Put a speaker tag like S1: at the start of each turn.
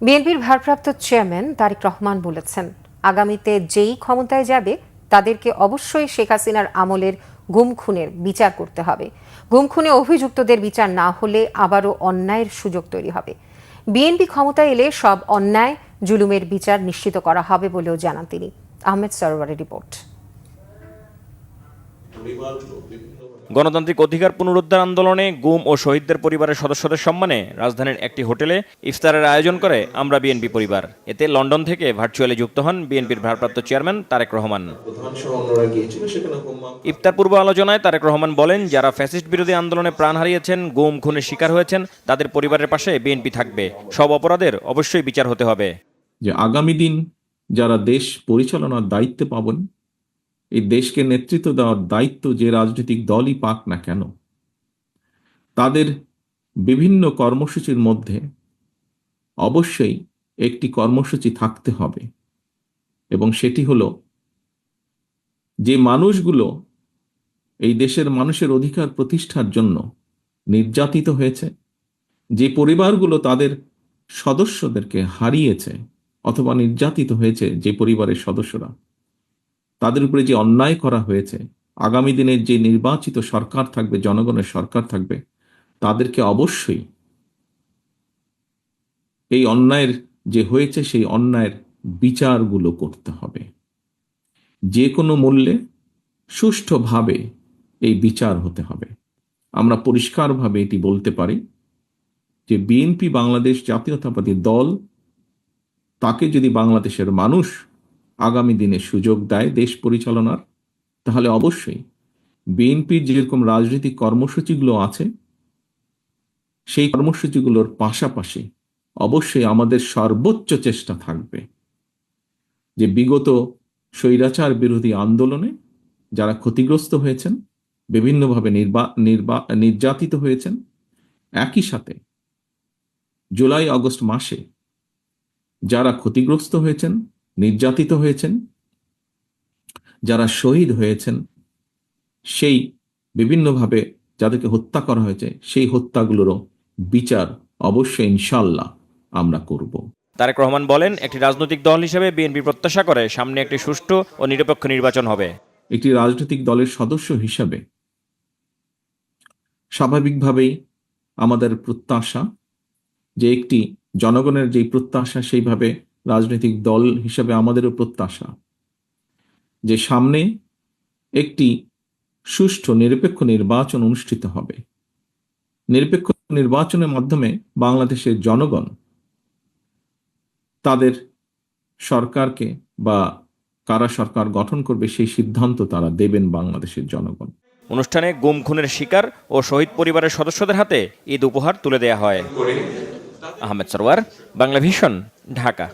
S1: বিএনপির ভারপ্রাপ্ত চেয়ারম্যান তারেক রহমান বলেছেন, আগামীতে যেই ক্ষমতায় যাবে তাদেরকে অবশ্যই শেখ হাসিনার আমলের গুম খুনের বিচার করতে হবে। গুম খুনে অভিযুক্তদের বিচার না হলে আবারও অন্যায়ের সুযোগ তৈরি হবে। বিএনপি ক্ষমতায় এলে সব অন্যায় জুলুমের বিচার নিশ্চিত করা হবে বলেও জানান তিনি। আহমেদ সরওয়ারের রিপোর্ট।
S2: গণতান্ত্রিক অধিকার পুনরুদ্ধার আন্দোলনে গুম ও শহীদদের পরিবারের সদস্যদের সম্মানে রাজধানীর একটি হোটেলে ইফতারের আয়োজন করে আমরা বিএনপি পরিবার। এতে লন্ডন থেকে ভার্চুয়ালি যুক্ত হন বিএনপির ভারপ্রাপ্ত চেয়ারম্যান তারেক রহমান। ইফতার পূর্ব আলোচনায় তারেক রহমান বলেন, যারা ফ্যাসিস্ট বিরোধী আন্দোলনে প্রাণ হারিয়েছেন, গুম খুনের শিকার হয়েছেন, তাদের পরিবারের পাশে বিএনপি থাকবে। সব অপরাধের অবশ্যই বিচার হতে হবে।
S3: যে আগামী দিন যারা দেশ পরিচালনার দায়িত্বে পাবেন, এই দেশকে নেতৃত্ব দেওয়ার দায়িত্ব যে রাজনৈতিক দলই পাক না কেন, তাদের বিভিন্ন কর্মসূচির মধ্যে অবশ্যই একটি কর্মসূচি থাকতে হবে, এবং সেটি হলো যে মানুষগুলো এই দেশের মানুষের অধিকার প্রতিষ্ঠার জন্য নির্যাতিত হয়েছে, যে পরিবারগুলো তাদের সদস্যদেরকে হারিয়েছে অথবা নির্যাতিত হয়েছে, যে পরিবারের সদস্যরা, তাদের উপরে যে অন্যায় করা হয়েছে, আগামী দিনের যে নির্বাচিত সরকার থাকবে, জনগণের সরকার থাকবে, তাদেরকে অবশ্যই এই অন্যায়ের যে হয়েছে সেই অন্যায়ের বিচারগুলো করতে হবে। যে কোনো মূল্যে সুষ্ঠুভাবে এই বিচার হতে হবে। আমরা পরিষ্কারভাবে এটি বলতে পারি যে বিএনপি বাংলাদেশ জাতীয়তাবাদী দল, তাকে যদি বাংলাদেশের মানুষ আগামী দিনে সুযোগ দেয় দেশ পরিচালনার, তাহলে অবশ্যই বিএনপির যেরকম রাজনৈতিক কর্মসূচিগুলো আছে, সেই কর্মসূচিগুলোর পাশাপাশি অবশ্যই আমাদের সর্বোচ্চ চেষ্টা থাকবে যে বিগত স্বৈরাচার বিরোধী আন্দোলনে যারা ক্ষতিগ্রস্ত হয়েছেন, বিভিন্নভাবে নির্যাতিত হয়েছেন, একই সাথে জুলাই আগস্ট মাসে যারা ক্ষতিগ্রস্ত হয়েছেন, নির্যাতিত হয়েছেন, যারা শহীদ হয়েছেন, সেই বিভিন্নভাবে যাদেরকে হত্যা করা হয়েছে, সেই হত্যাগুলোরও বিচার অবশ্যই ইনশাল্লাহ আমরা করব।
S2: তারেক রহমান বলেন, একটি রাজনৈতিক দল হিসেবে বিএনপি প্রত্যাশা করে সামনে একটি সুষ্ঠু ও নিরপেক্ষ নির্বাচন হবে।
S3: একটি রাজনৈতিক দলের সদস্য হিসাবে স্বাভাবিকভাবেই আমাদের প্রত্যাশা যে একটি জনগণের যেই প্রত্যাশা, সেইভাবে রাজনৈতিক দল হিসেবে আমাদেরও প্রত্যাশা যে সামনে একটি সুষ্ঠু নিরপেক্ষ নির্বাচন অনুষ্ঠিত হবে। নিরপেক্ষ নির্বাচনের মাধ্যমে বাংলাদেশের জনগণ তাদের সরকারকে বা কারা সরকার গঠন করবে সেই সিদ্ধান্ত তারা দেবেন বাংলাদেশের জনগণ।
S2: অনুষ্ঠানে গুম খুনের শিকার ও শহীদ পরিবারের সদস্যদের হাতে ঈদ উপহার তুলে দেয়া হয়। আহমেদ সরওয়ার, বাংলা ভিশন, ঢাকা।